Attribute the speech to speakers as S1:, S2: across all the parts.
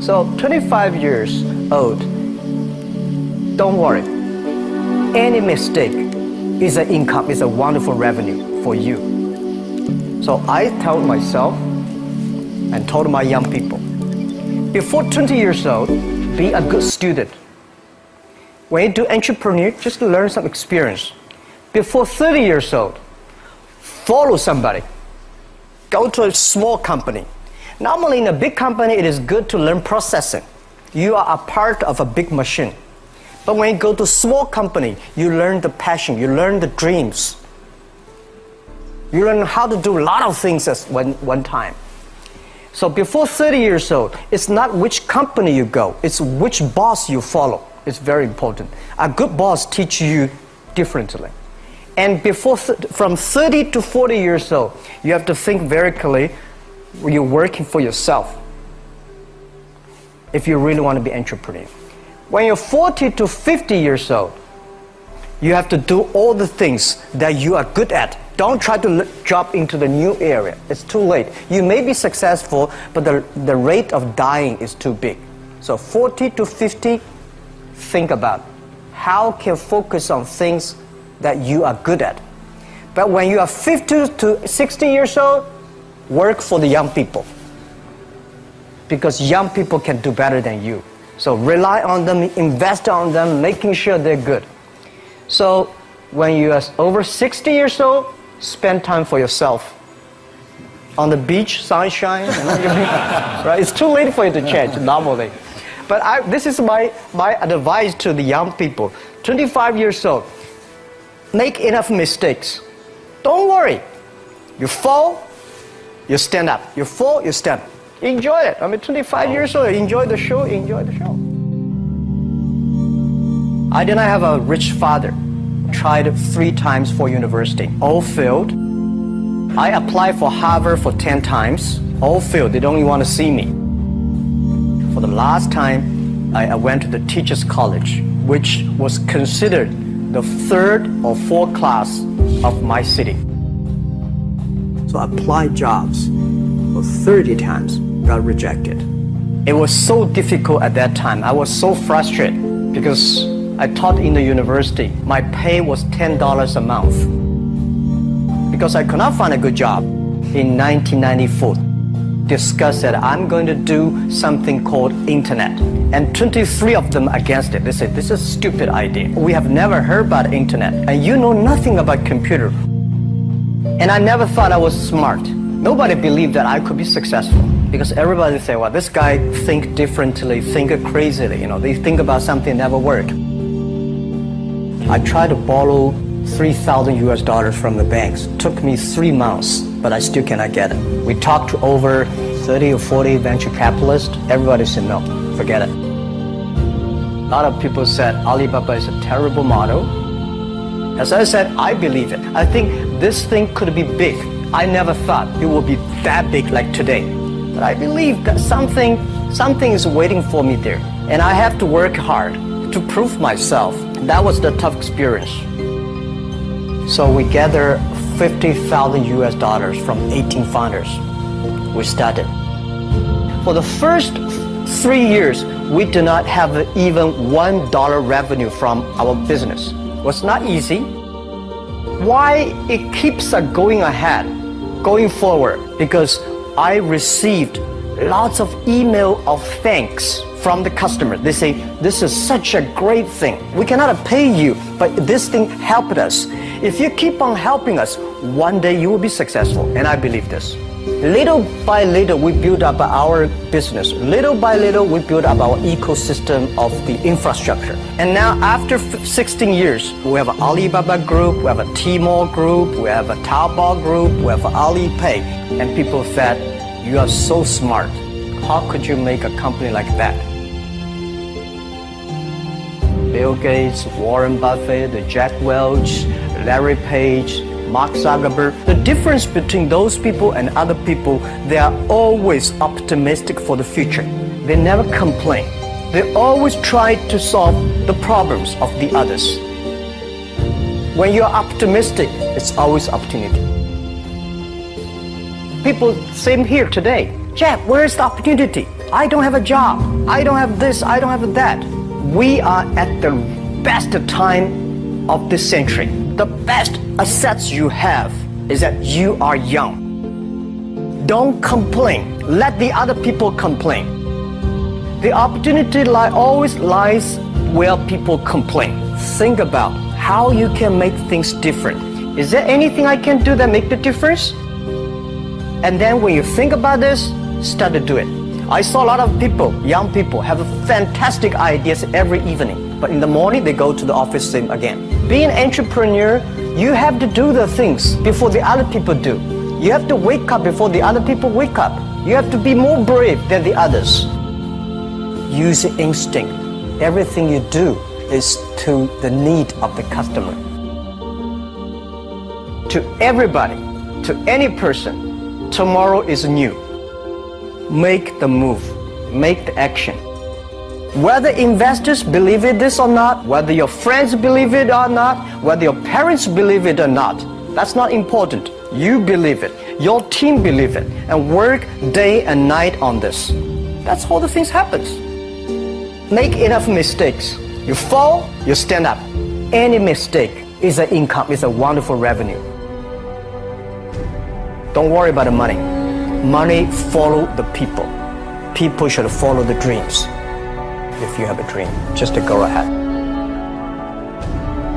S1: So 25 years old, don't worry. Any mistake is an income, is a wonderful revenue for you. So I tell myself and told my young people, before 20 years old, be a good student. When you do entrepreneur, just learn some experience. Before 30 years old, follow somebody. Go to a small company. Normally in a big company, it is good to learn processing. You are a part of a big machine. But when you go to a small company, you learn the passion, you learn the dreams. You learn how to do a lot of things at one time. So before 30 years old, it's not which company you go, it's which boss you follow. It's very important. A good boss teaches you differently. And from 30 to 40 years old, you have to think very clearly, you're working for yourself if you really want to be an entrepreneur. When you're 40 to 50 years old, you have to do all the things that you are good at. Don't try to jump into the new area. It's too late. You may be successful, but the rate of dying is too big. So 40 to 50, think about how can you focus on things that you are good at. But when you are 50 to 60 years old, work for the young people. Because young people can do better than you. So rely on them, invest on them, making sure they're good. So when you are over 60 years old, spend time for yourself. On the beach, sunshine, right? It's too late for you to change normally. But this is my advice to the young people. 25 years old, make enough mistakes. Don't worry. You fall, you stand up. You fall, you stand up. Enjoy it. 25 years old, enjoy the show, enjoy the show. I did not have a rich father. Tried 3 times for university, all failed. I applied for Harvard for 10 times, all failed. They don't even want to see me. For the last time, I went to the teachers' college, which was considered the 3rd or 4th class of my city. So I applied jobs for 30 times, got rejected. It was so difficult at that time. I was so frustrated because I taught in the university. My pay was $10 a month. Because I could not find a good job in 1994. Discussed that I'm going to do something called internet. And 23 of them against it. They said, this is a stupid idea. We have never heard about internet. And you know nothing about computer. And I never thought I was smart. Nobody believed that I could be successful. Because everybody say, well, this guy think differently, think crazily. They think about something never work. I tried to borrow $3,000 from the banks. Took me 3 months, but I still cannot get it. We talked to over 30 or 40 venture capitalists. Everybody said, no, forget it. A lot of people said Alibaba is a terrible model. As I said, I believe it. I think this thing could be big. I never thought it would be that big like today. But I believe that something is waiting for me there. And I have to work hard to prove myself. That was the tough experience. So we gathered $50,000 from 18 founders. We started. For the first 3 years, we did not have even $1 revenue from our business. It was not easy. Why it keeps going ahead, going forward? Because I received lots of email of thanks from the customer. They say, this is such a great thing. We cannot pay you, but this thing helped us. If you keep on helping us, one day you will be successful. And I believe this. Little by little, we build up our business. Little by little, we build up our ecosystem of the infrastructure. And now, after 16 years, we have an Alibaba group, we have a Tmall group, we have a Taobao group, we have Alipay. And people said, you are so smart. How could you make a company like that? Bill Gates, Warren Buffett, Jack Welch, Larry Page, Mark Zuckerberg. The difference between those people and other people, they are always optimistic for the future. They never complain. They always try to solve the problems of the others. When you're optimistic, it's always opportunity. People, same here today. Jack, where's the opportunity? I don't have a job. I don't have this. I don't have that. We are at the best time of this century. The best assets you have is that you are young. Don't complain. Let the other people complain. The opportunity always lies where people complain. Think about how you can make things different. Is there anything I can do that make the difference? And then when you think about this, start to do it. I saw a lot of people, young people, have fantastic ideas every evening. But in the morning, they go to the office same again. Being an entrepreneur, you have to do the things before the other people do. You have to wake up before the other people wake up. You have to be more brave than the others. Use instinct. Everything you do is to the need of the customer. To everybody, to any person, tomorrow is new. Make the move, make the action. Whether investors believe it this or not, whether your friends believe it or not, whether your parents believe it or not, that's not important. You believe it, your team believe it, and work day and night on this. That's how the things happens. Make enough mistakes. You fall, you stand up. Any mistake is an income, is a wonderful revenue. Don't worry about the money. Money follow the people. People should follow the dreams. If you have a dream, just to go ahead.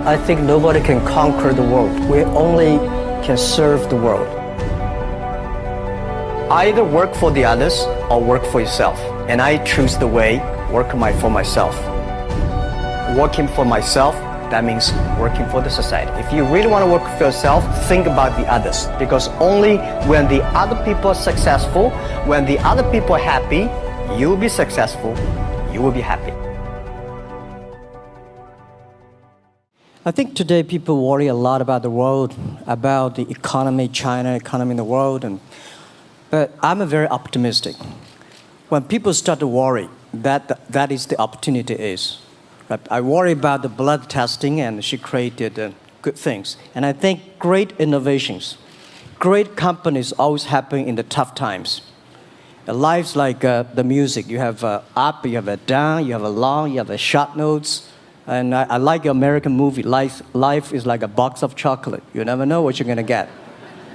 S1: I think nobody can conquer the world. We only can serve the world. Either work for the others or work for yourself. And I choose the way, work for myself. Working for myself, that means working for the society. If you really want to work for yourself, think about the others. Because only when the other people are successful, when the other people are happy, you will be successful, you will be happy. I think today people worry a lot about the world, about the economy, China, economy in the world. But I'm very optimistic. When people start to worry, that is the opportunity is. I worry about the blood testing, and she created good things. And I think great innovations, great companies always happen in the tough times. Life's like the music. You have up, you have a down, you have a long, you have a short notes. And I like your American movie. Life is like a box of chocolate. You never know what you're going to get,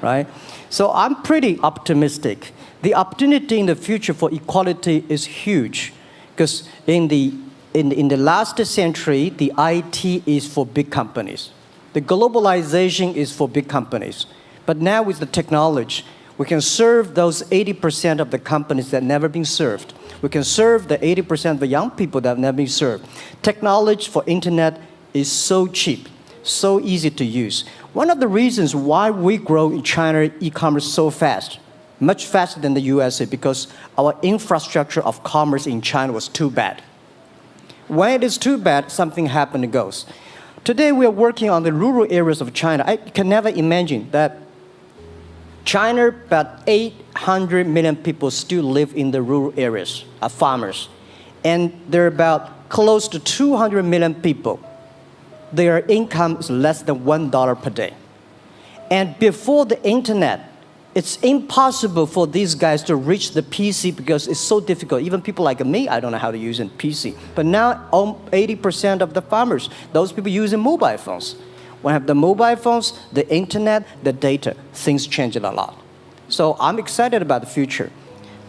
S1: right? So I'm pretty optimistic. The opportunity in the future for equality is huge, because in the last century, the IT is for big companies. The globalization is for big companies. But now with the technology, we can serve those 80% of the companies that have never been served. We can serve the 80% of the young people that have never been served. Technology for internet is so cheap, so easy to use. One of the reasons why we grow in China e-commerce so fast, much faster than the USA, because our infrastructure of commerce in China was too bad. When it is too bad, something happens and goes. Today, we are working on the rural areas of China. I can never imagine that China, about 800 million people still live in the rural areas, are farmers. And there are about close to 200 million people. Their income is less than $1 per day. And before the internet, it's impossible for these guys to reach the PC because it's so difficult. Even people like me, I don't know how to use a PC. But now, 80% of the farmers, those people using mobile phones. When I have the mobile phones, the internet, the data, things change a lot. So I'm excited about the future.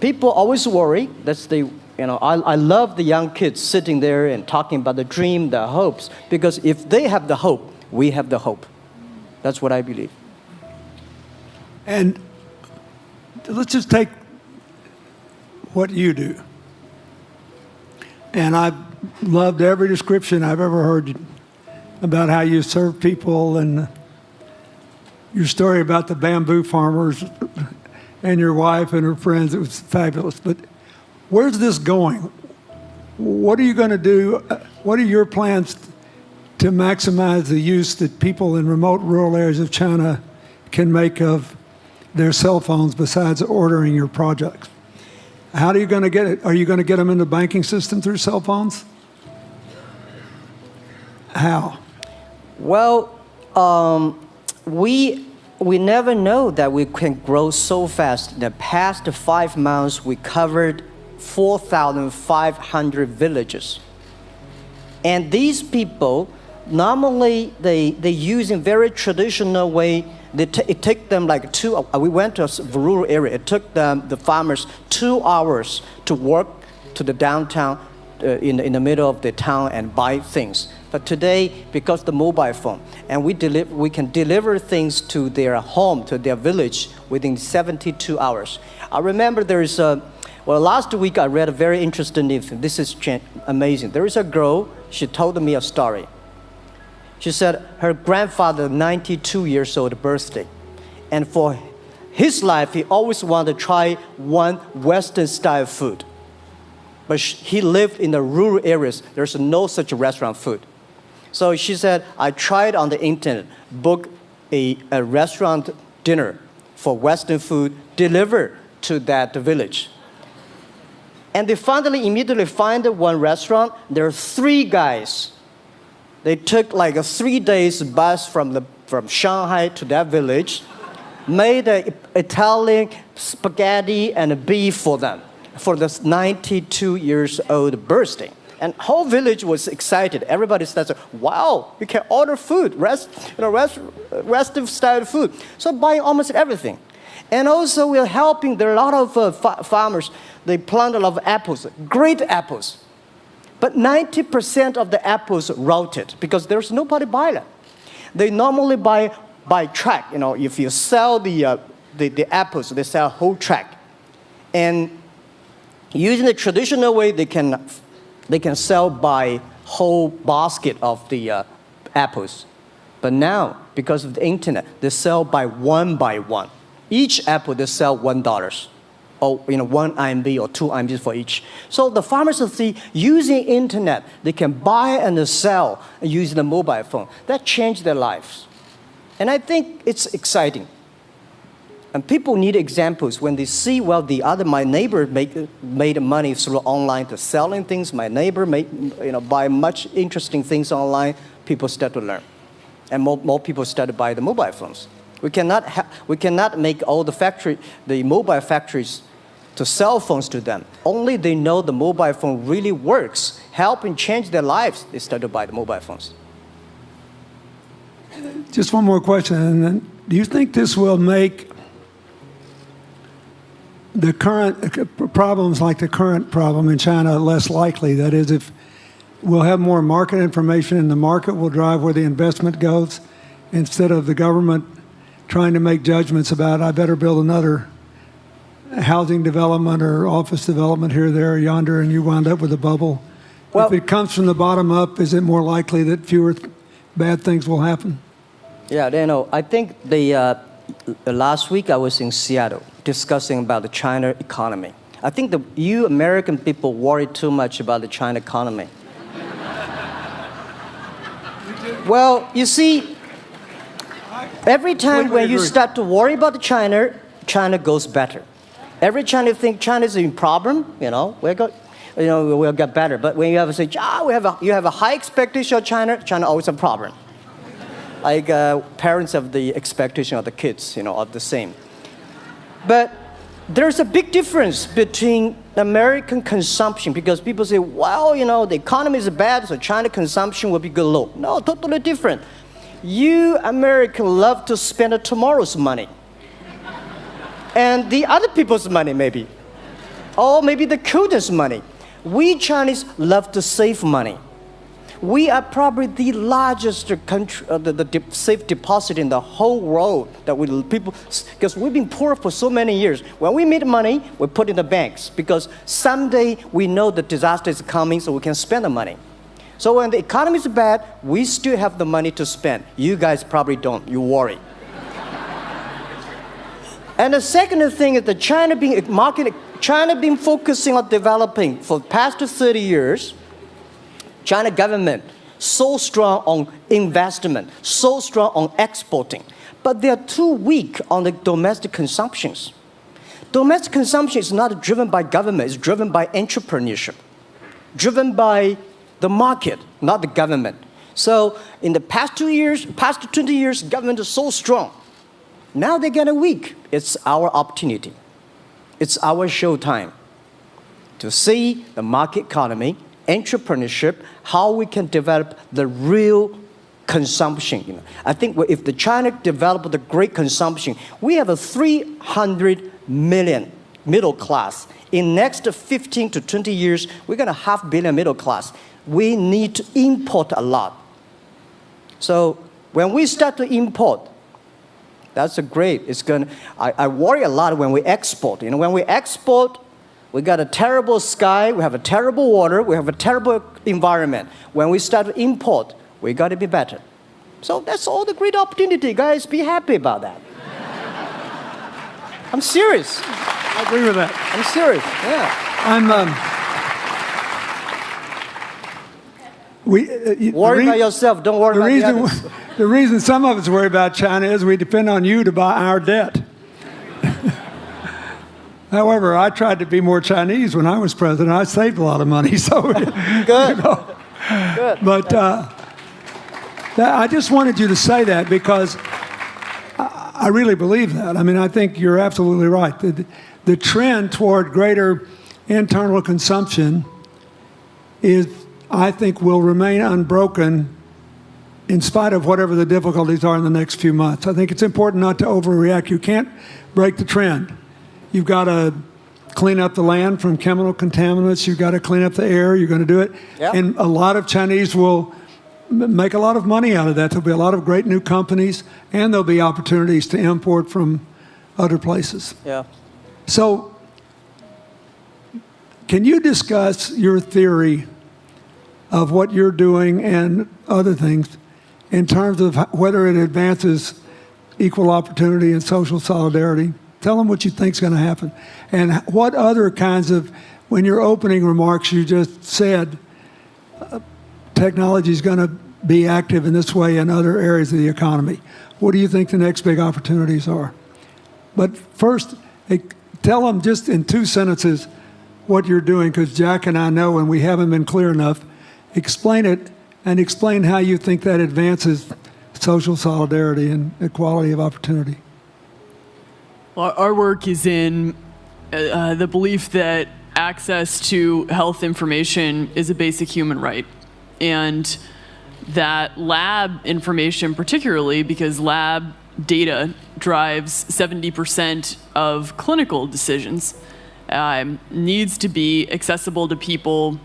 S1: People always worry. I love the young kids sitting there and talking about the dream, the hopes, because if they have the hope, we have the hope. That's what I believe.
S2: And let's just take what you do. And I've loved every description I've ever heard about how you serve people, and your story about the bamboo farmers and your wife and her friends. It was fabulous. But where's this going? What are you going to do? What are your plans to maximize the use that people in remote rural areas of China can make of their cell phones besides ordering your products? How are you going to get it? Are you going to get them in the banking system through cell phones? How?
S1: Well, we never know that we can grow so fast. In the past 5 months, we covered 4,500 villages. And these people, normally they use in very traditional way. It took them like we went to a rural area. It took the farmers 2 hours to walk to the downtown in the middle of the town and buy things. But today, because the mobile phone, and we can deliver things to their home, to their village within 72 hours. I remember last week I read a very interesting thing. This is amazing. There is a girl, she told me a story. She said her grandfather, 92 years old birthday. And for his life, he always wanted to try one Western style food. But he lived in the rural areas. There's no such restaurant food. So she said, I tried on the internet, book a restaurant dinner for Western food, delivered to that village. And they finally immediately find one restaurant. There are 3 guys. They took like a 3 days bus from Shanghai to that village, made an Italian spaghetti and beef for them for the 92 years old birthday. And whole village was excited. Everybody started, wow, you can order food, Western style food. So buying almost everything. And also we're helping, there are a lot of farmers, they plant a lot of apples, great apples. But 90% of the apples rotted because there's nobody buy them. They normally buy by track. If you sell the apples, they sell whole track. And using the traditional way, they can sell by whole basket of the apples. But now, because of the internet, they sell by one. Each apple, they sell $1. Or 1 RMB or 2 RMB for each. So the farmers see using internet, they can buy and sell using the mobile phone. That changed their lives. And I think it's exciting. And people need examples when they see, my neighbor made money through online to selling things. My neighbor buy much interesting things online. People start to learn. And more people start to buy the mobile phones. We cannot make all the mobile factories to sell phones to them. Only they know the mobile phone really works, helping change their lives, they start to buy the mobile phones.
S2: Just one more question. And then, do you think this will make the current problems like the current problem in China less likely? That is, if we'll have more market information and the market will drive where the investment goes instead of the government trying to make judgments about, I better build another housing development or office development here, there, yonder, and you wound up with a bubble. Well, if it comes from the bottom up, is it more likely that fewer bad things will happen?
S1: Yeah, I think last week I was in Seattle discussing about the China economy. I think you American people worry too much about the China economy. Well, you see, every time when you start to worry about China goes better. Every time you think China is in problem, we'll get better. But when you have to say, you have a high expectation of China always a problem. Like parents have the expectation of the kids, are the same. But there's a big difference between American consumption because people say, the economy is bad, so China consumption will be good low. No, totally different. You Americans love to spend tomorrow's money. And the other people's money, maybe. Or maybe the children's money. We Chinese love to save money. We are probably the largest country, the safe deposit in the whole world because we've been poor for so many years. When we make money, we put in the banks because someday we know the disaster is coming, so we can spend the money. So when the economy is bad, we still have the money to spend. You guys probably don't. You worry. And the second thing is that China been focusing on developing for the past 30 years. China government so strong on investment, so strong on exporting, but they are too weak on the domestic consumptions. Domestic consumption is not driven by government, it's driven by entrepreneurship, driven by the market, not the government. So in the past 20 years, government is so strong. Now they're getting weak. It's our opportunity. It's our showtime to see the market economy, entrepreneurship, how we can develop the real consumption. I think if the China developed the great consumption, we have a 300 million middle class. In next 15 to 20 years, we're going to have 500 million middle class. We need to import a lot. So when we start to import, that's a great. I worry a lot when we export. When we export, we got a terrible sky, we have a terrible water, we have a terrible environment. When we start to import, we got to be better. So that's all the great opportunity, guys. Be happy about that. I'm serious.
S2: I agree with that.
S1: I'm serious. Yeah. Worry about yourself. Don't worry about the others.
S2: The reason some of us worry about China is we depend on you to buy our debt. However, I tried to be more Chinese when I was president. I saved a lot of money. So
S1: good. Good.
S2: But I just wanted you to say that because I really believe that. I mean, I think you're absolutely right. The trend toward greater internal consumption I think, will remain unbroken in spite of whatever the difficulties are in the next few months. I think it's important not to overreact. You can't break the trend. You've got to clean up the land from chemical contaminants. You've got to clean up the air. You're going to do it. Yep. And a lot of Chinese will make a lot of money out of that. There'll be a lot of great new companies, and there'll be opportunities to import from other places.
S1: Yeah.
S2: So can you discuss your theory of what you're doing and other things in terms of whether it advances equal opportunity and social solidarity? Tell them what you think is going to happen. And what other kinds of, when your opening remarks, you just said technology is going to be active in this way in other areas of the economy. What do you think the next big opportunities are? But first, tell them just in 2 sentences what you're doing, because Jack and I know, and we haven't been clear enough. Explain it, and explain how you think that advances social solidarity and equality of opportunity.
S3: Well, our work is in the belief that access to health information is a basic human right. And that lab information, particularly because lab data drives 70% of clinical decisions, needs to be accessible to people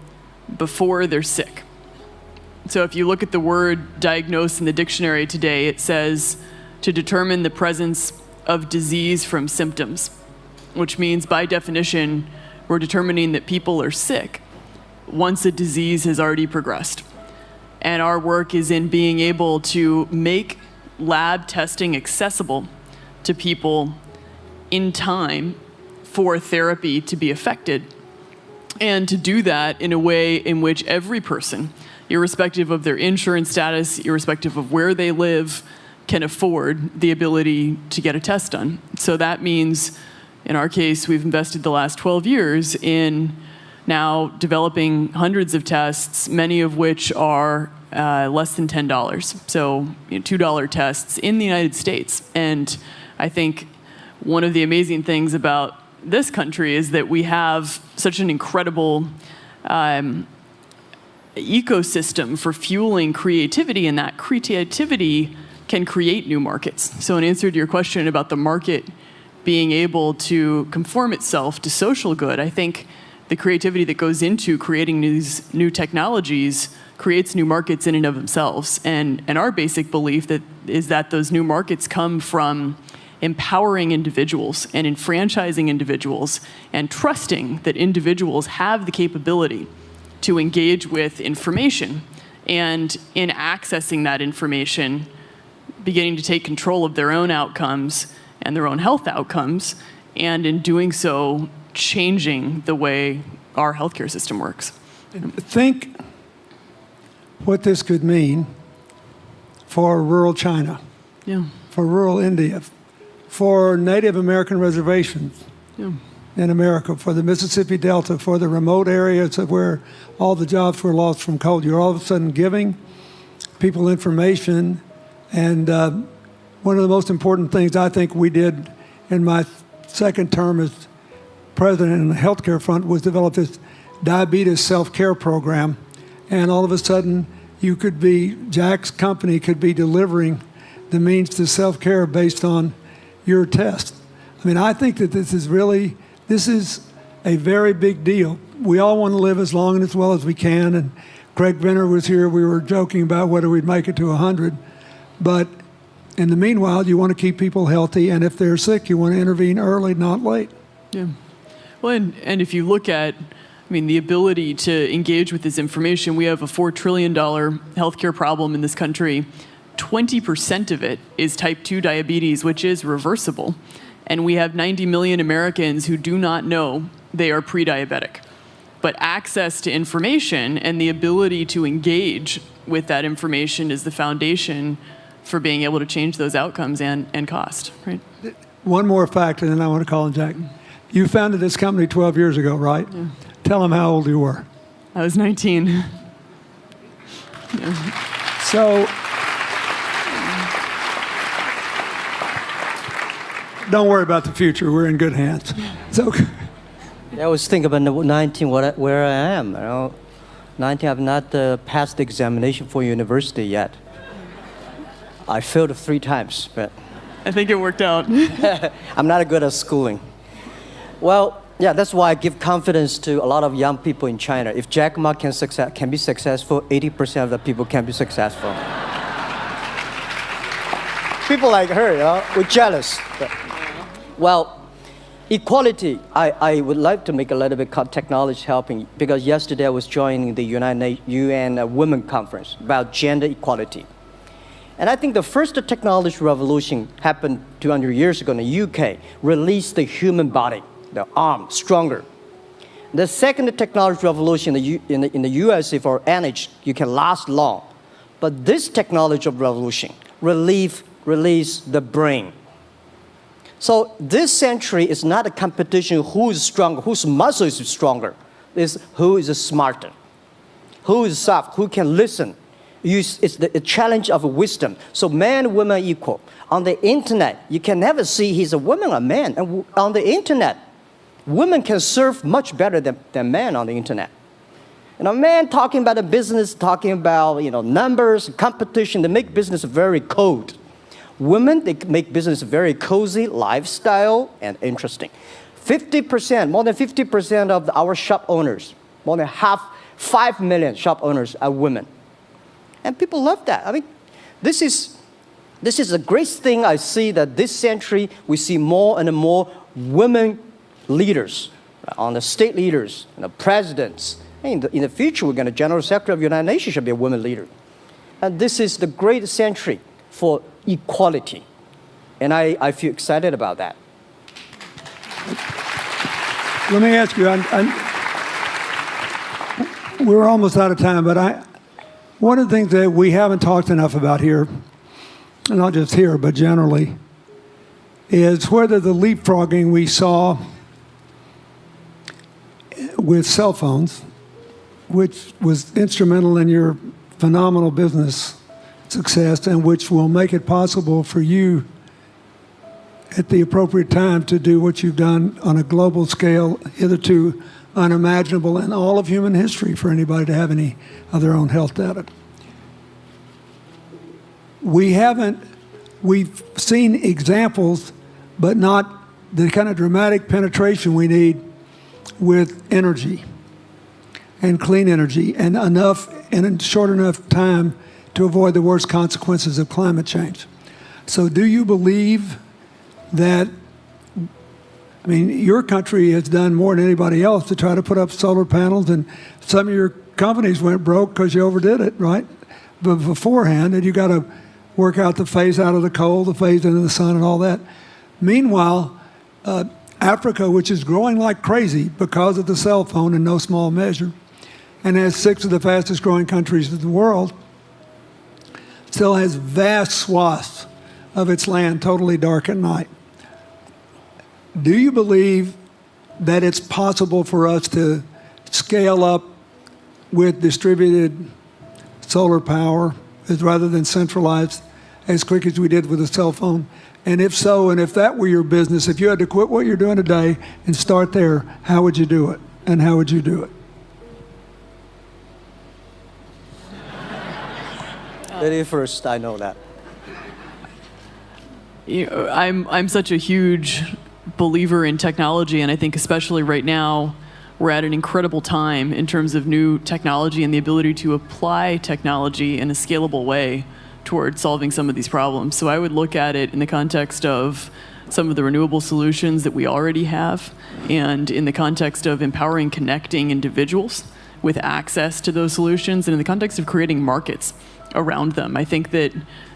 S3: before they're sick. So if you look at the word diagnose in the dictionary today, it says to determine the presence of disease from symptoms, which means by definition, we're determining that people are sick once a disease has already progressed. And our work is in being able to make lab testing accessible to people in time for therapy to be effected, and to do that in a way in which every person, irrespective of their insurance status, irrespective of where they live, can afford the ability to get a test done. So that means, in our case, we've invested the last 12 years in now developing hundreds of tests, many of which are less than $10. So $2 tests in the United States. And I think one of the amazing things about this country is that we have such an incredible ecosystem for fueling creativity, and that creativity can create new markets. So in answer to your question about the market being able to conform itself to social good, I think the creativity that goes into creating these new technologies creates new markets in and of themselves. And our basic belief is that those new markets come from empowering individuals and enfranchising individuals and trusting that individuals have the capability to engage with information, and in accessing that information, beginning to take control of their own outcomes and their own health outcomes, and in doing so, changing the way our healthcare system works.
S2: Think what this could mean for rural China, for rural India, for Native American reservations in America, for the Mississippi Delta, for the remote areas of where all the jobs were lost from coal. You're all of a sudden giving people information. And one of the most important things I think we did in my second term as president in the healthcare front was develop this diabetes self-care program, and all of a sudden Jack's company could be delivering the means to self-care based on your test. I mean, I think that this is a very big deal. We all want to live as long and as well as we can, and Craig Venner was here. We were joking about whether we'd make it to 100, but in the meanwhile, you want to keep people healthy, and if they're sick, you want to intervene early, not late.
S3: Yeah. Well, and if you look at, the ability to engage with this information, we have a $4 trillion healthcare problem in this country. 20% of it is type 2 diabetes, which is reversible. And we have 90 million Americans who do not know they are pre-diabetic. But access to information and the ability to engage with that information is the foundation for being able to change those outcomes and cost, right?
S2: One more fact, and then I want to call on Jack. You founded this company 12 years ago, right?
S3: Yeah.
S2: Tell them how old you were.
S3: I was 19. Yeah.
S2: So, don't worry about the future. We're in good hands. It's okay.
S1: I always think about 19, where I am. 19, I've not passed the examination for university yet. I failed 3 times, but
S3: I think it worked out.
S1: I'm not good at schooling. Well, yeah, that's why I give confidence to a lot of young people in China. If Jack Ma can be successful, 80% of the people can be successful. People like her, we're jealous. But, well, equality, I would like to make a little bit technology helping, because yesterday I was joining the UN Women Conference about gender equality. And I think the first technology revolution happened 200 years ago in the UK, released the human body, the arm, stronger. The second technology revolution in the USA for energy, you can last long. But this technology revolution release the brain. So this century is not a competition who is stronger, whose muscle is stronger. It's who is smarter, who is soft, who can listen. It's the challenge of wisdom. So man, woman equal. On the internet, you can never see he's a woman or man. And on the internet, women can serve much better than men on the internet. Men talking about the business, talking about numbers, competition, they make business very cold. Women, they make business very cozy, lifestyle, and interesting. 50%, more than 50% of our shop owners, more than 5 million shop owners are women. And people love that. This is a great thing. I see that this century, we see more and more women leaders, on the state leaders, presidents. In the future, we're going to General Secretary of the United Nations should be a woman leader. And this is the great century for equality. And I feel excited about that.
S2: Let me ask you, we're almost out of time, but one of the things that we haven't talked enough about here, and not just here, but generally, is whether the leapfrogging we saw with cell phones, which was instrumental in your phenomenal business success and which will make it possible for you at the appropriate time to do what you've done on a global scale, hitherto unimaginable in all of human history for anybody to have any of their own health data. We've seen examples, but not the kind of dramatic penetration we need with energy and clean energy and in short enough time to avoid the worst consequences of climate change. So do you believe that, your country has done more than anybody else to try to put up solar panels, and some of your companies went broke because you overdid it, right? But beforehand, and you got to work out the phase out of the coal, the phase into the sun and all that. Meanwhile, Africa, which is growing like crazy because of the cell phone in no small measure, and has 6 of the fastest growing countries in the world, still has vast swaths of its land totally dark at night. Do you believe that it's possible for us to scale up with distributed solar power rather than centralized as quick as we did with the cell phone? And if so, and if that were your business, if you had to quit what you're doing today and start there, how would you do it? And how would you do it?
S1: Very first, I know that.
S3: I'm such a huge believer in technology, and I think especially right now, we're at an incredible time in terms of new technology and the ability to apply technology in a scalable way towards solving some of these problems. So I would look at it in the context of some of the renewable solutions that we already have, and in the context of empowering, connecting individuals with access to those solutions, and in the context of creating markets around them. I think that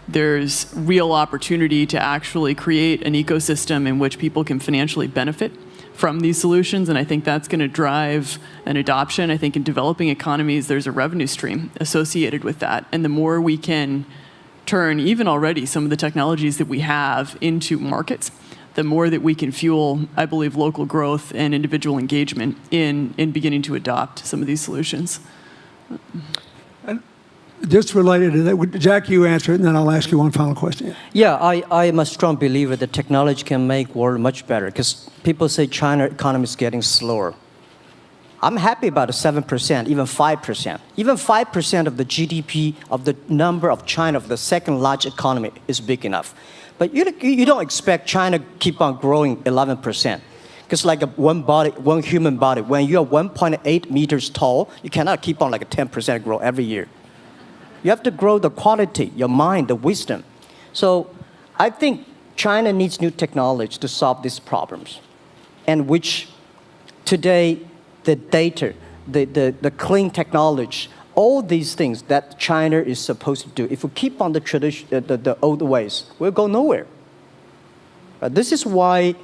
S3: there's real opportunity to actually create an ecosystem in which people can financially benefit from these solutions, and I think that's going to drive an adoption. I think in developing economies, there's a revenue stream associated with that, and the more we can turn even already some of the technologies that we have into markets, the more that we can fuel, I believe, local growth and individual engagement in beginning to adopt some of these solutions.
S2: Just related to that, Jack, you answer it, and then I'll ask you one final question.
S1: Yeah, I am a strong believer that technology can make world much better, because people say China economy is getting slower. I'm happy about the 7%, even 5%. Even 5% of the GDP of the number of China, of the second largest economy, is big enough. But you don't expect China to keep on growing 11%. Because like one human body, when you're 1.8 meters tall, you cannot keep on like a 10% growth every year. You have to grow the quality, your mind, the wisdom. So I think China needs new technology to solve these problems, and which today the data, the clean technology, all these things that China is supposed to do, if we keep on the tradition, the old ways, we'll go nowhere. This is why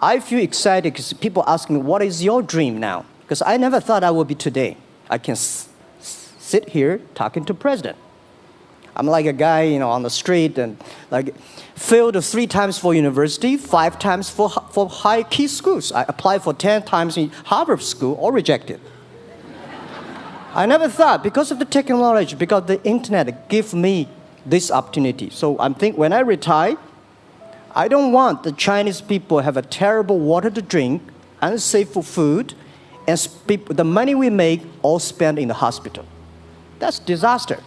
S1: I feel excited, because people ask me, what is your dream now? Because I never thought I would be today. I can sit here talking to president. I'm like a guy, on the street, and like failed 3 times for university, 5 times for high key schools. I applied for 10 times in Harvard school, all rejected. I never thought, because of the technology, because the internet gave me this opportunity. So I think when I retire, I don't want the Chinese people have a terrible water to drink, unsafe for food, and the money we make all spent in the hospital. That's disaster.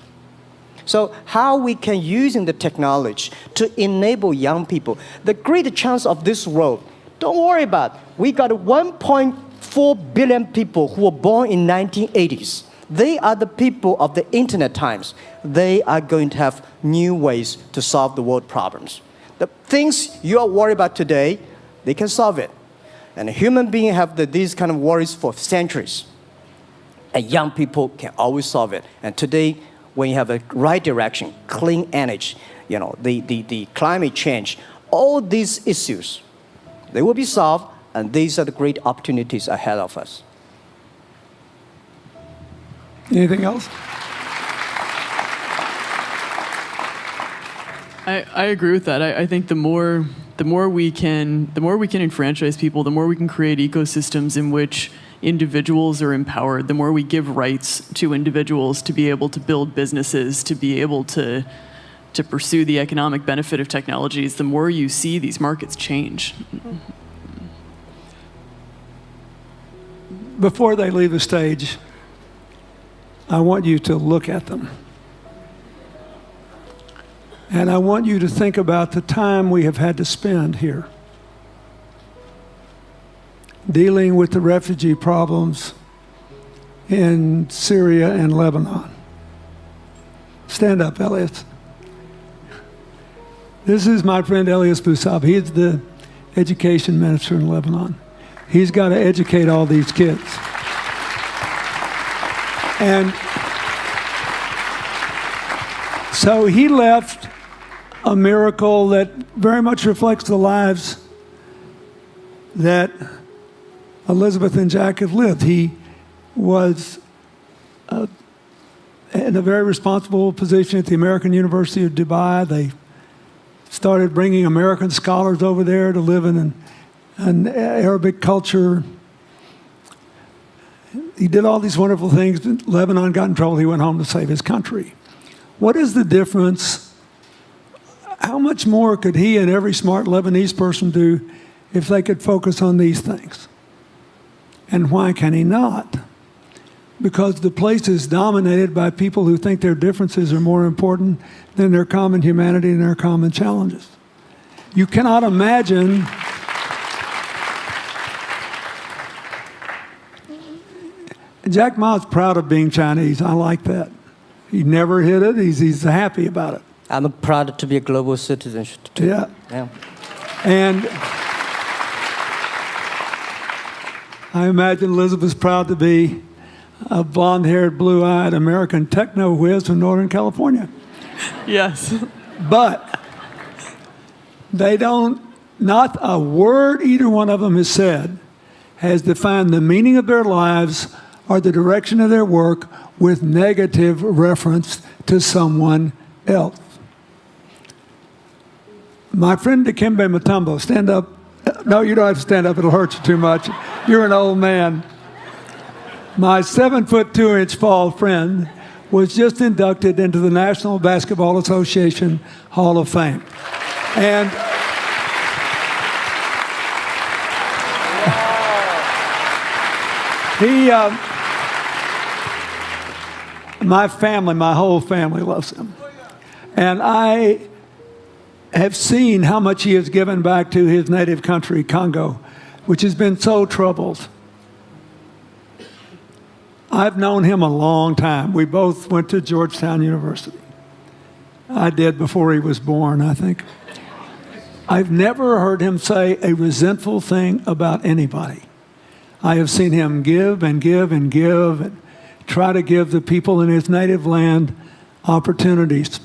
S1: So how we can use the technology to enable young people, the great chance of this world, don't worry about it. We got 1.4 billion people who were born in 1980s. They are the people of the internet times. They are going to have new ways to solve the world problems. The things you are worried about today, they can solve it. And human beings have these kind of worries for centuries. And young people can always solve it. And today, when you have a right direction, clean energy, the climate change, all these issues, they will be solved, and these are the great opportunities ahead of us.
S2: Anything else?
S3: I agree with that. I think the more we can enfranchise people, the more we can create ecosystems in which individuals are empowered, the more we give rights to individuals to be able to build businesses, to be able to pursue the economic benefit of technologies, the more you see these markets change.
S2: Before they leave the stage, I want you to look at them. And I want you to think about the time we have had to spend here dealing with the refugee problems in Syria and Lebanon. Stand up, Elias. This is my friend Elias Bousab. He's the education minister in Lebanon. He's got to educate all these kids. And so he left a miracle that very much reflects the lives that Elizabeth and Jack have lived. He was in a very responsible position at the American University of Dubai. They started bringing American scholars over there to live in an Arabic culture. He did all these wonderful things. Lebanon got in trouble. He went home to save his country. What is the difference? How much more could he and every smart Lebanese person do if they could focus on these things? And why can he not? because the place is dominated by people who think their differences are more important than their common humanity and their common challenges. You cannot imagine Jack Ma is proud of being Chinese. I like that. He never hid it. He's happy about it.
S1: I'm proud to be a global citizen too.
S2: Yeah.
S1: Yeah.
S2: And I imagine Elizabeth's proud to be a blonde-haired, blue-eyed American techno whiz from Northern California.
S3: Yes.
S2: But they don't, not a word either one of them has said has defined the meaning of their lives or the direction of their work with negative reference to someone else. My friend Dikembe Mutombo, stand up. No, you don't have to stand up. It'll hurt you too much. You're an old man. My 7'2" tall friend was just inducted into the National Basketball Association Hall of Fame. And my whole family loves him. And I have seen how much he has given back to his native country, Congo, which has been so troubled. I've known him a long time. We both went to Georgetown University. I did before he was born, I think. I've never heard him say a resentful thing about anybody. I have seen him give and give and give and try to give the people in his native land opportunities.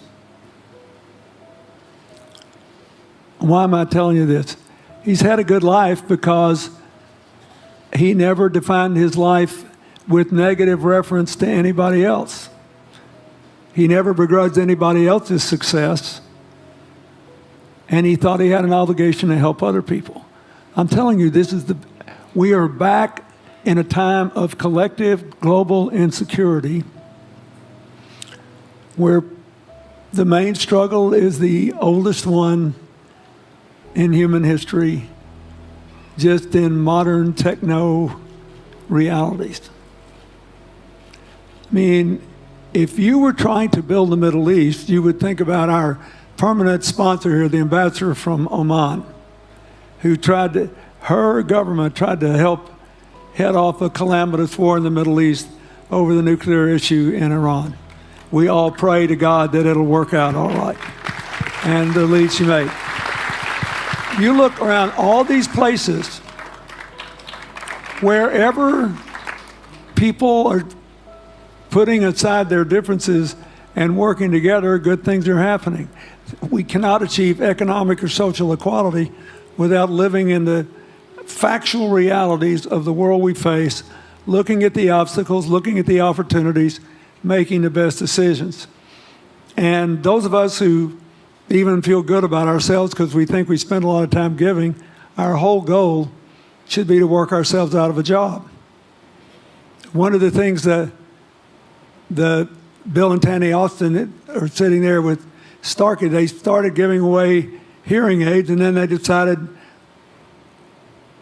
S2: Why am I telling you this? He's had a good life because he never defined his life with negative reference to anybody else. He never begrudged anybody else's success, and he thought he had an obligation to help other people. I'm telling you, we are back in a time of collective global insecurity where the main struggle is the oldest one in human history, just in modern techno realities. I mean, if you were trying to build the Middle East, you would think about our permanent sponsor here, the ambassador from Oman, who her government tried to help head off a calamitous war in the Middle East over the nuclear issue in Iran. We all pray to God that it'll work out all right. And the lead she made. You look around all these places, wherever people are putting aside their differences and working together, good things are happening. We cannot achieve economic or social equality without living in the factual realities of the world we face, looking at the obstacles, looking at the opportunities, making the best decisions. And those of us who even feel good about ourselves because we think we spend a lot of time giving, our whole goal should be to work ourselves out of a job. One of the things that Bill and Tanny Austin are sitting there with Starkey, they started giving away hearing aids, and then they decided,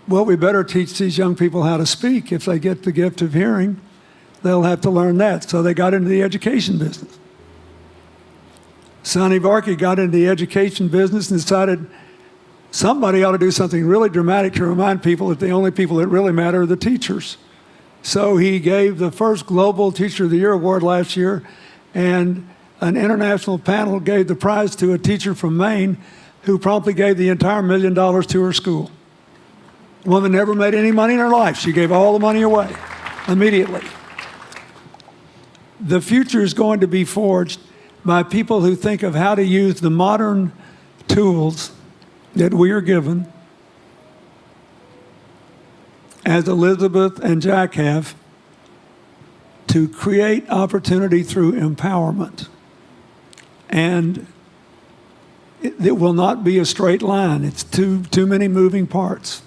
S2: well, we better teach these young people how to speak. If they get the gift of hearing, they'll have to learn that. So they got into the education business. Sonny Varkey got into the education business and decided somebody ought to do something really dramatic to remind people that the only people that really matter are the teachers. So he gave the first Global Teacher of the Year award last year, and an international panel gave the prize to a teacher from Maine who promptly gave the entire $1 million to her school. The woman never made any money in her life. She gave all the money away immediately. The future is going to be forged by people who think of how to use the modern tools that we are given, as Elizabeth and Jack have, to create opportunity through empowerment. And it will not be a straight line. It's too many moving parts.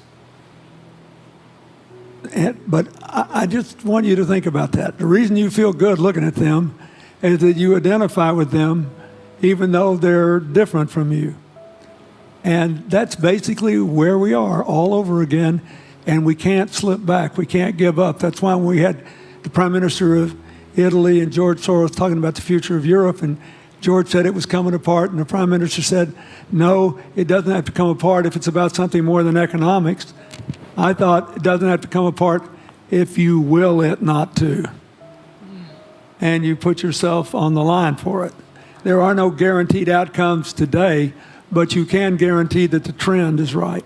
S2: But I just want you to think about that. The reason you feel good looking at them is that you identify with them even though they're different from you. And that's basically where we are all over again, and we can't slip back. We can't give up. That's why when we had the Prime Minister of Italy and George Soros talking about the future of Europe, and George said it was coming apart, and the Prime Minister said, no, it doesn't have to come apart if it's about something more than economics. I thought it doesn't have to come apart if you will it not to. And you put yourself on the line for it. There are no guaranteed outcomes today, but you can guarantee that the trend is right.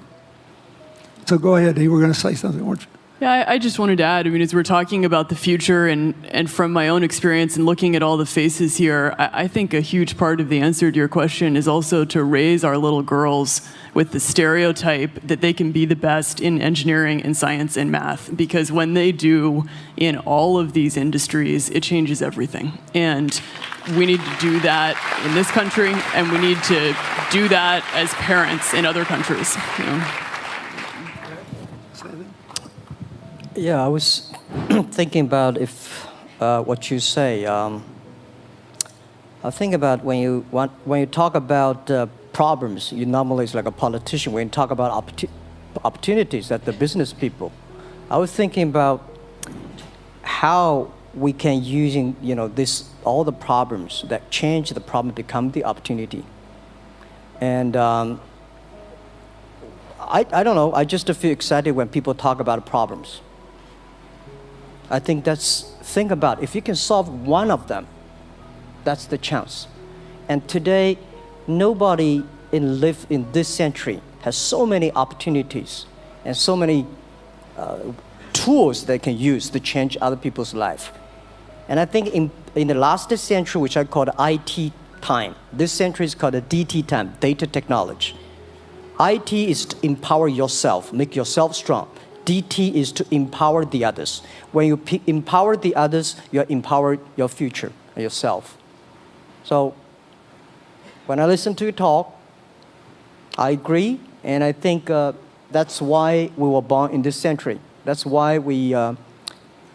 S2: So go ahead, you were going to say something, weren't you?
S3: Yeah, I just wanted to add, I mean, as we're talking about the future and from my own experience and looking at all the faces here, I think a huge part of the answer to your question is also to raise our little girls with the stereotype that they can be the best in engineering and science and math. Because when they do in all of these industries, it changes everything. And we need to do that in this country, and we need to do that as parents in other countries. You know?
S1: Yeah, I was thinking about if what you say. I think about when you talk about problems, you normally it's like a politician. When you talk about opportunities that the business people, I was thinking about how we can using all the problems that change the problem become the opportunity. And I don't know. I just feel excited when people talk about problems. I think think about if you can solve one of them, that's the chance. And today, nobody live in this century has so many opportunities and so many tools they can use to change other people's life. And I think in the last century, which I call the IT time, this century is called the DT time, data technology. IT is to empower yourself, make yourself strong. DT is to empower the others. When you empower the others, you empower your future and yourself. So when I listen to you talk, I agree, and I think that's why we were born in this century. That's why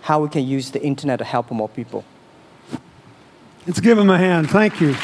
S1: how we can use the internet to help more people.
S2: Let's give him a hand. Thank you.